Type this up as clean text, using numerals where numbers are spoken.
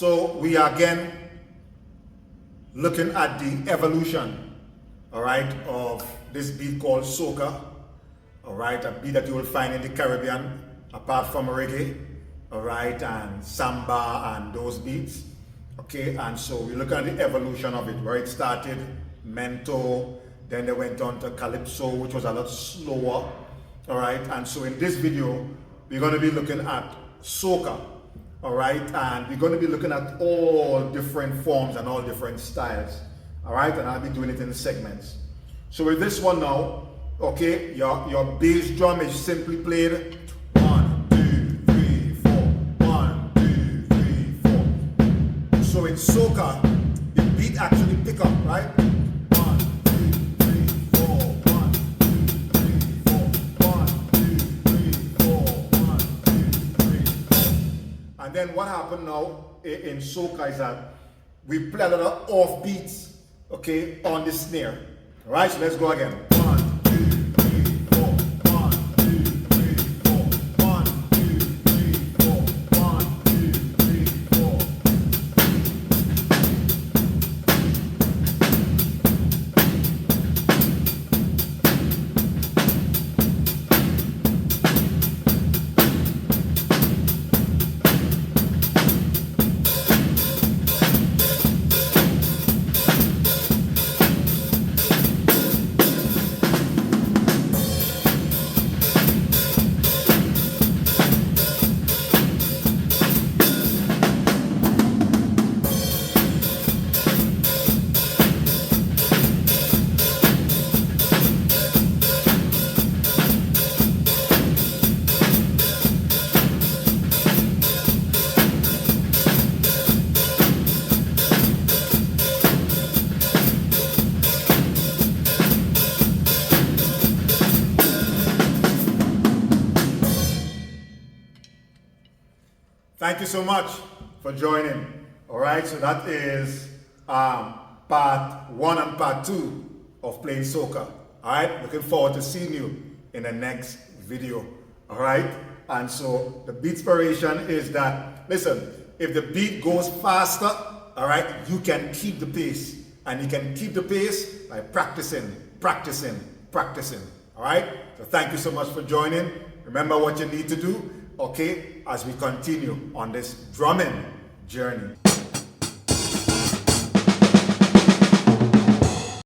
So we are again looking at the evolution, all right, of this beat called soca, all right, a beat that you will find in the Caribbean, apart from reggae, all right, and samba and those beats, okay. And so we're looking at the evolution of it, where it started, mento, then they went on to calypso, which was a lot slower, all right. And so in this video, we're going to be looking at soca, all right, and we're going to be looking at all different forms and all different styles, all right, and I'll be doing it in segments. So with this one now, okay, your bass drum is simply played 1, 2, 3, 4, 1, 2, 3, 4. So in soca, the beat actually pick up, right? 1, 2, 3, 4, 1, 2, 3, 4, 1, 2, 3, 4, 1, 2, 3, 4. And then what happened now in soca is that we play a lot of off beats, okay, on the snare. All right, so let's go again. 1, 2, 3, 4. 1, 2, 3, 4. 1, 2, 3, 4. 1, 2, 3, 4. Thank you so much for joining. All right, so that is part 1 and part 2 of playing soca. All right, looking forward to seeing you in the next video. All right, and so the beat inspiration is that, listen, if the beat goes faster, all right, you can keep the pace, and you can keep the pace by practicing. All right, so thank you so much for joining. Remember what you need to do, okay, as we continue on this drumming journey.